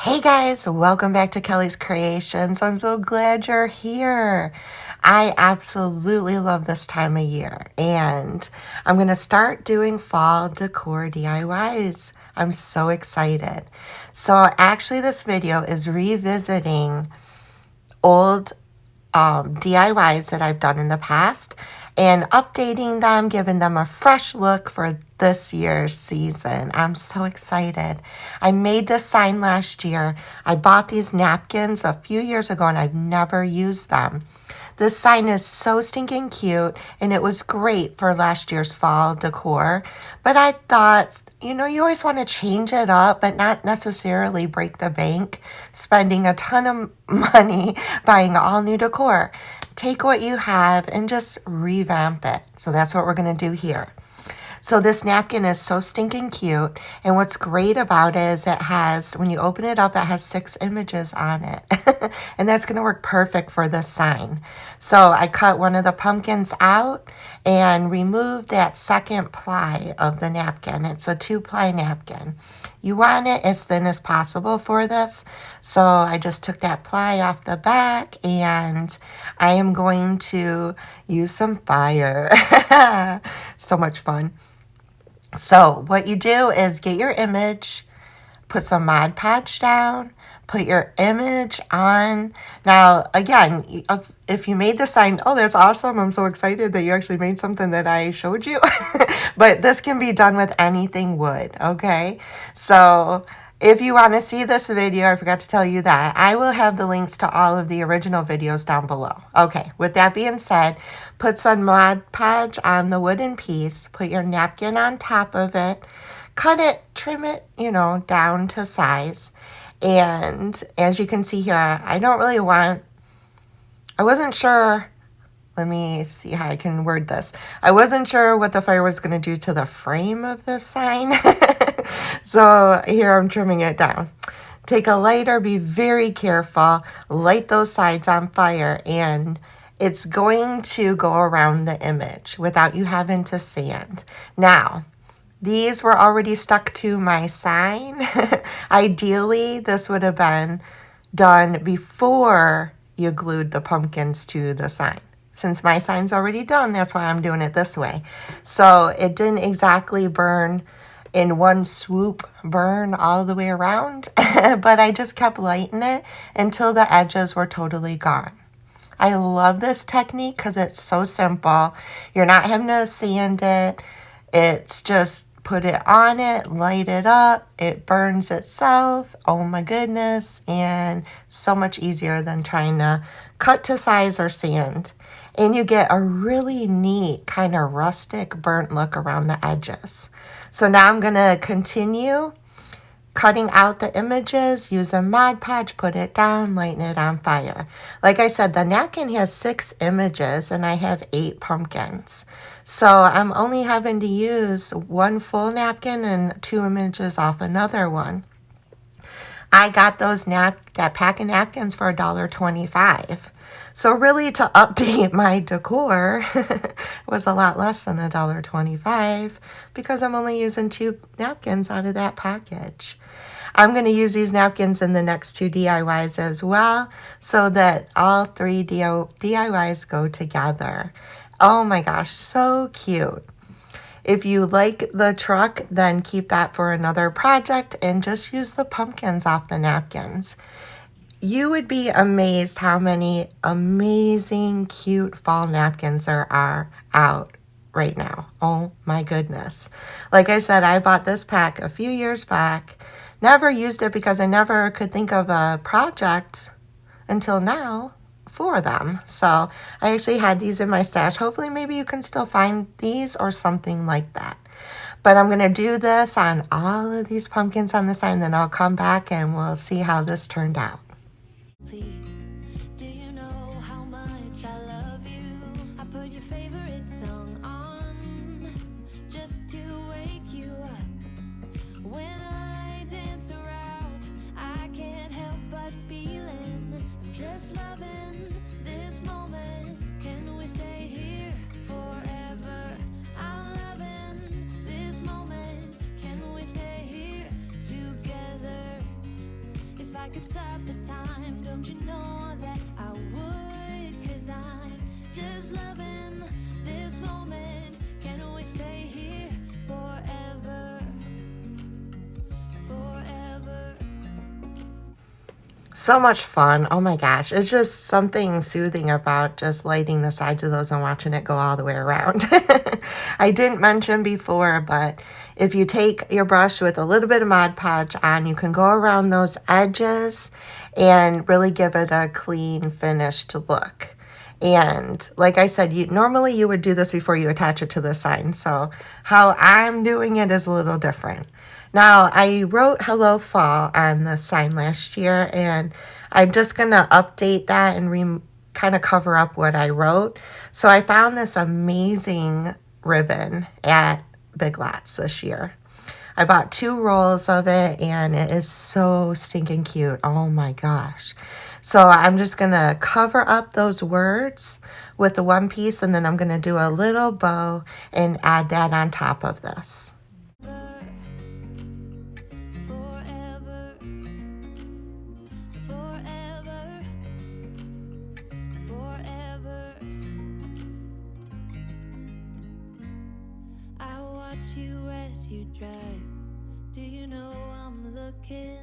Hey guys, welcome back to Kelly's Creations. I'm so glad you're here. I absolutely love this time of year, and I'm going to start doing fall decor DIYs. I'm so excited. So actually this video is revisiting old DIYs that I've done in the past and updating them, giving them a fresh look for this year's season. I'm so excited. I made this sign last year. I bought these napkins a few years ago and I've never used them. This sign is so stinking cute and it was great for last year's fall decor. But I thought, you always want to change it up, but not necessarily break the bank, spending a ton of money buying all new decor. Take what you have and just revamp it. So that's what we're going to do here. So this napkin is so stinking cute, and what's great about it is it has, when you open it up, it has 6 images on it, and that's going to work perfect for this sign. So I cut one of the pumpkins out and removed that second ply of the napkin. It's a 2-ply napkin. You want it as thin as possible for this, so I just took that ply off the back, and I am going to use some fire. So much fun. So what you do is get your image, put some Mod Podge down, put your image on. Now, again, if you made the sign, oh, that's awesome. I'm so excited that you actually made something that I showed you. But this can be done with anything wood, okay? So if you want to see this video, I forgot to tell you that, I will have the links to all of the original videos down below. Okay, with that being said, put some Mod Podge on the wooden piece, put your napkin on top of it, cut it, trim it, down to size. And as you can see here, I wasn't sure, let me see how I can word this. I wasn't sure what the fire was going to do to the frame of this sign. So here I'm trimming it down. Take a lighter, be very careful, light those sides on fire, and it's going to go around the image without you having to sand. Now, these were already stuck to my sign. Ideally, this would have been done before you glued the pumpkins to the sign. Since my sign's already done, that's why I'm doing it this way. So it didn't exactly burn in one swoop, burn all the way around, but I just kept lighting it until the edges were totally gone. I love this technique because it's so simple. You're not having to sand it. It's just put it on it, light it up, it burns itself. Oh my goodness. And so much easier than trying to cut to size or sand. And you get a really neat kind of rustic burnt look around the edges. So now I'm going to continue cutting out the images, use a Mod Podge, put it down, lighten it on fire. Like I said, the napkin has 6 images and I have 8 pumpkins. So I'm only having to use 1 full napkin and 2 images off another one. I got that pack of napkins for $1.25. So really, to update my decor was a lot less than $1.25 because I'm only using 2 napkins out of that package. I'm going to use these napkins in the next 2 DIYs as well so that all 3 DIYs go together. Oh my gosh, so cute. If you like the truck, then keep that for another project and just use the pumpkins off the napkins. You would be amazed how many amazing, cute fall napkins there are out right now. Oh my goodness. Like I said, I bought this pack a few years back. Never used it because I never could think of a project until now for them. So I actually had these in my stash. Hopefully maybe you can still find these or something like that. But I'm going to do this on all of these pumpkins on the sign, then I'll come back and we'll see how this turned out. Do you know how much I love you? I put your favorite song on just to wake you up. When I dance around, I can't help but feeling just loving this moment. Can we stay here forever? I'm loving this moment. Can we stay here together? If I could stop the time, don't you know that I would? 'Cause I'm just loving this moment. Can we stay here forever? Forever. So much fun. Oh my gosh. It's just something soothing about just lighting the sides of those and watching it go all the way around. I didn't mention before, but if you take your brush with a little bit of Mod Podge on, you can go around those edges and really give it a clean, finished look. And like I said, normally you would do this before you attach it to the sign. So how I'm doing it is a little different. Now, I wrote Hello Fall on the sign last year, and I'm just going to update that and kind of cover up what I wrote. So I found this amazing ribbon at Big Lots this year. I bought 2 rolls of it, and it is so stinking cute. Oh my gosh. So I'm just going to cover up those words with the one piece, and then I'm going to do a little bow and add that on top of this. Forever, forever, forever. I watch you as you drive. Do you know I'm looking?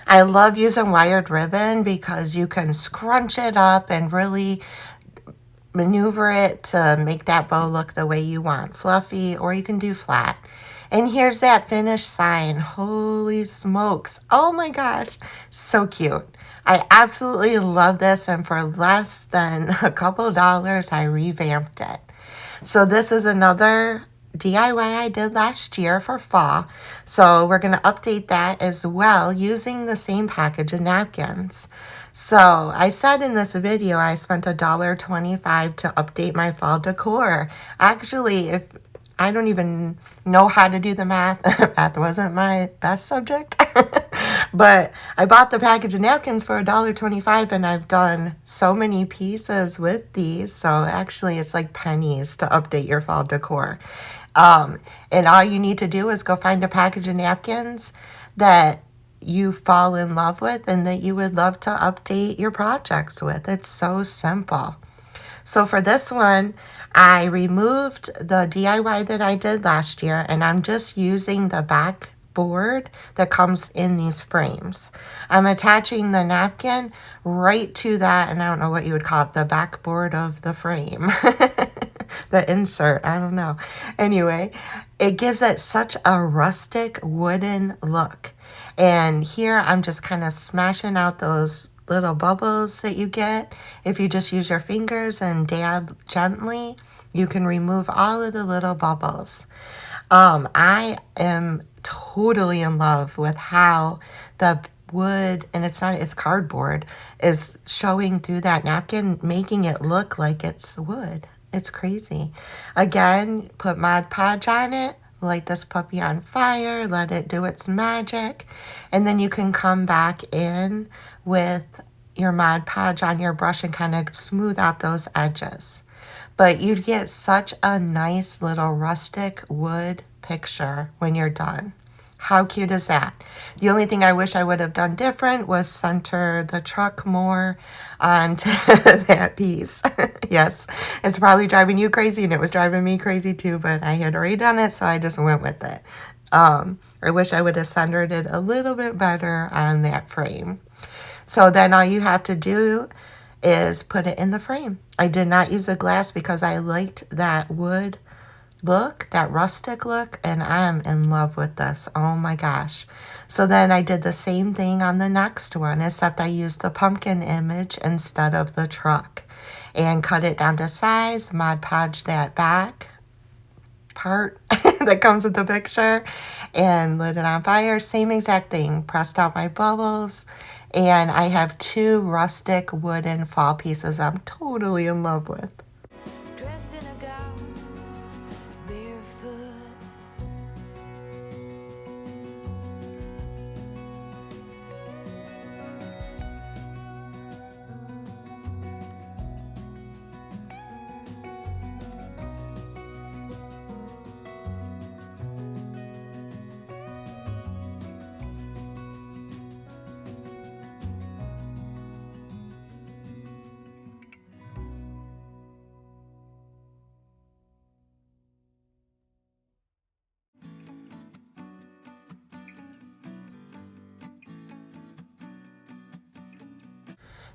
I love using wired ribbon because you can scrunch it up and really maneuver it to make that bow look the way you want, fluffy, or you can do flat. And here's that finished sign. Holy smokes. Oh my gosh. So cute. I absolutely love this, and for less than a couple dollars, I revamped it. So this is another DIY I did last year for fall. So we're going to update that as well using the same package of napkins. So I said in this video I spent $1.25 to update my fall decor. Actually, if I don't even know how to do the math. Math wasn't my best subject. But I bought the package of napkins for $1.25, and I've done so many pieces with these. So actually it's like pennies to update your fall decor. And all you need to do is go find a package of napkins that you fall in love with and that you would love to update your projects with. It's so simple. So for this one, I removed the DIY that I did last year, and I'm just using the back board that comes in these frames. I'm attaching the napkin right to that, and I don't know what you would call it, the backboard of the frame. The insert, I don't know. Anyway, it gives it such a rustic wooden look. And here I'm just kind of smashing out those little bubbles that you get. If you just use your fingers and dab gently, you can remove all of the little bubbles. I am totally in love with how the wood, and it's cardboard, is showing through that napkin, making it look like it's wood. It's crazy. Again, put Mod Podge on it, light this puppy on fire, let it do its magic, and then you can come back in with your Mod Podge on your brush and kind of smooth out those edges. But you get such a nice little rustic wood picture when you're done. How cute is that? The only thing I wish I would have done different was center the truck more onto that piece. Yes, it's probably driving you crazy, and it was driving me crazy too, but I had already done it, so I just went with it. I wish I would have centered it a little bit better on that frame. So then all you have to do is put it in the frame. I did not use a glass because I liked that wood look, that rustic look, and I am in love with this. Oh my gosh. So then I did the same thing on the next one, except I used the pumpkin image instead of the truck, and cut it down to size, Mod Podge that back part that comes with the picture, and lit it on fire. Same exact thing. Pressed out my bubbles, and I have 2 rustic wooden fall pieces I'm totally in love with. Dressed in a gown, barefoot.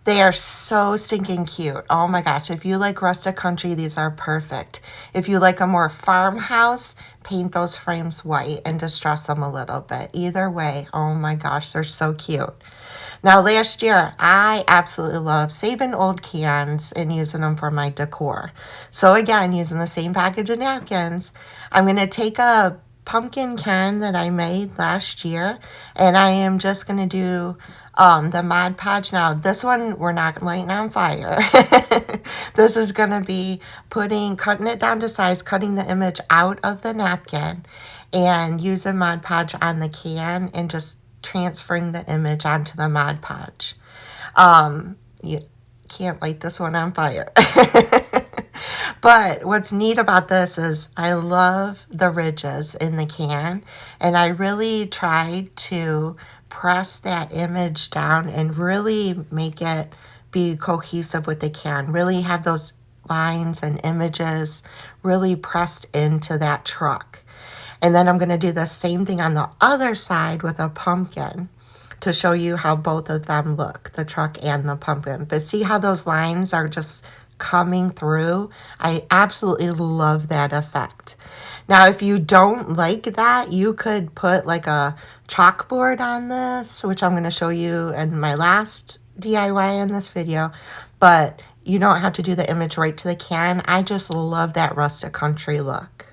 They are so stinking cute. Oh my gosh, if you like rustic country, these are perfect. If you like a more farmhouse, paint those frames white and distress them a little bit. Either way, oh my gosh, they're so cute. Now, last year, I absolutely love saving old cans and using them for my decor. So again, using the same package of napkins, I'm going to take a pumpkin can that I made last year, and I am just going to do the Mod Podge. Now, this one we're not lighting on fire. This is going to be cutting it down to size, cutting the image out of the napkin, and using Mod Podge on the can and just transferring the image onto the Mod Podge. You can't light this one on fire. But what's neat about this is I love the ridges in the can, and I really tried to press that image down and really make it be cohesive with the can, really have those lines and images really pressed into that truck. And then I'm going to do the same thing on the other side with a pumpkin to show you how both of them look, the truck and the pumpkin. But see how those lines are just coming through? I absolutely love that effect. Now, if you don't like that, you could put like a chalkboard on this, which I'm going to show you in my last DIY in this video. But you don't have to do the image right to the can. I just love that rustic country look.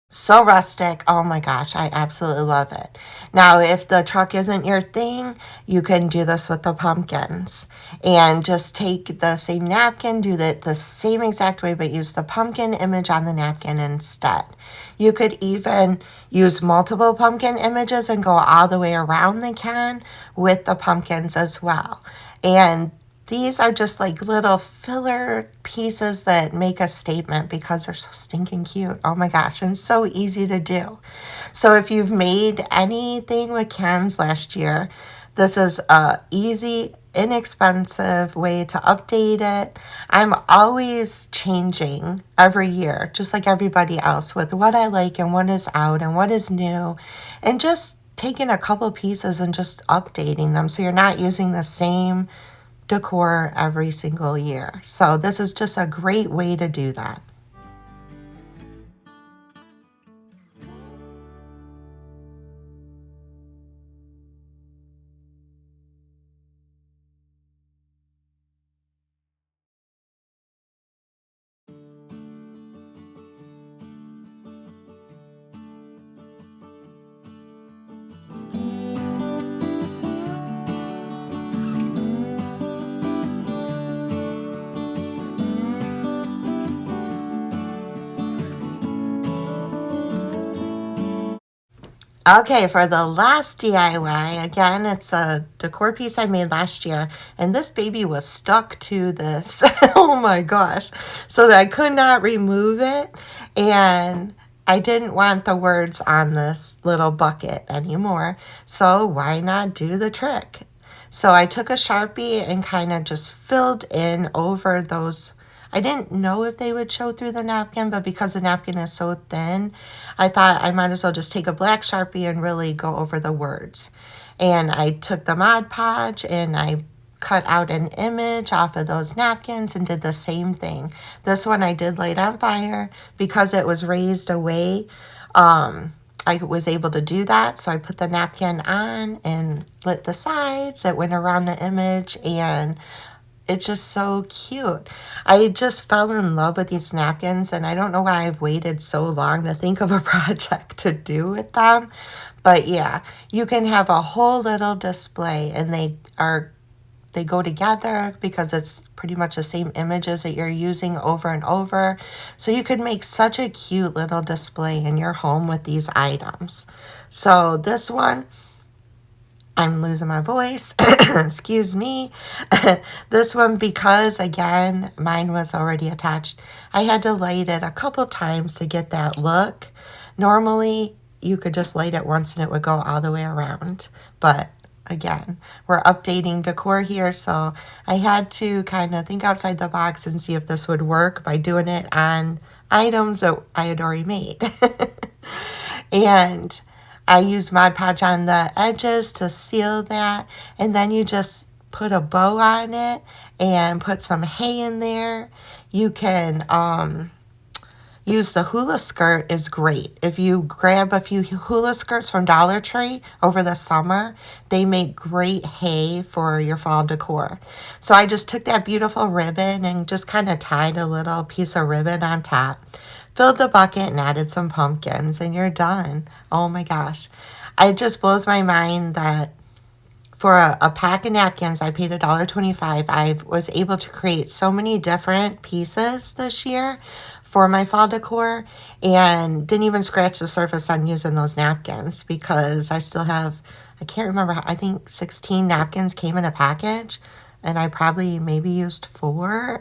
So rustic. Oh my gosh, I absolutely love it. Now, if the truck isn't your thing, you can do this with the pumpkins. And just take the same napkin, do it the same exact way, but use the pumpkin image on the napkin instead. You could even use multiple pumpkin images and go all the way around the can with the pumpkins as well. And these are just like little filler pieces that make a statement because they're so stinking cute. Oh my gosh, and so easy to do. So if you've made anything with cans last year, this is a easy, inexpensive way to update it. I'm always changing every year, just like everybody else, with what I like and what is out and what is new, and just taking a couple pieces and just updating them so you're not using the same decor every single year. So this is just a great way to do that. Okay, for the last DIY, again, it's a decor piece I made last year, and this baby was stuck to this, oh my gosh, so that I could not remove it, and I didn't want the words on this little bucket anymore, so why not do the trick? So I took a Sharpie and kind of just filled in over those. I didn't know if they would show through the napkin, but because the napkin is so thin, I thought I might as well just take a black Sharpie and really go over the words. And I took the Mod Podge and I cut out an image off of those napkins and did the same thing. This one I did light on fire because it was raised away. I was able to do that, so I put the napkin on and lit the sides. It went around the image, and it's just so cute. I just fell in love with these napkins, and I don't know why I've waited so long to think of a project to do with them. But yeah, you can have a whole little display, and they go together because it's pretty much the same images that you're using over and over. So you could make such a cute little display in your home with these items. So this one, I'm losing my voice. Excuse me. This one, because again, mine was already attached, I had to light it a couple times to get that look. Normally, you could just light it once and it would go all the way around. But again. We're updating decor here, so I had to kind of think outside the box and see if this would work by doing it on items that I had already made. And I used Mod Podge on the edges to seal that, and then you just put a bow on it and put some hay in there. You can use the hula skirt is great. If you grab a few hula skirts from Dollar Tree over the summer, they make great hay for your fall decor. So I just took that beautiful ribbon and just kind of tied a little piece of ribbon on top, filled the bucket and added some pumpkins, and you're done. Oh my gosh. It just blows my mind that for a pack of napkins, I paid $1.25. I was able to create so many different pieces this year for my fall decor and didn't even scratch the surface on using those napkins because I still have, I can't remember, I think 16 napkins came in a package and I probably maybe used 4.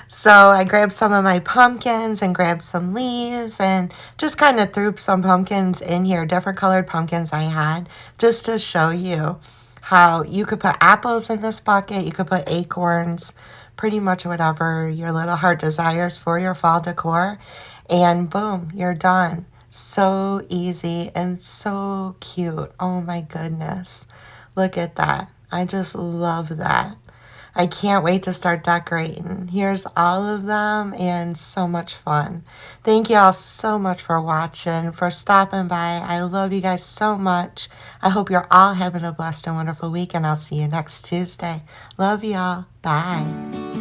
So I grabbed some of my pumpkins and grabbed some leaves and just kind of threw some pumpkins in here, different colored pumpkins I had, just to show you how you could put apples in this bucket, you could put acorns, pretty much whatever your little heart desires for your fall decor, and boom, you're done. So easy and so cute. Oh my goodness. Look at that. I just love that. I can't wait to start decorating. Here's all of them and so much fun. Thank you all so much for watching, for stopping by. I love you guys so much. I hope you're all having a blessed and wonderful week, and I'll see you next Tuesday. Love y'all. Bye.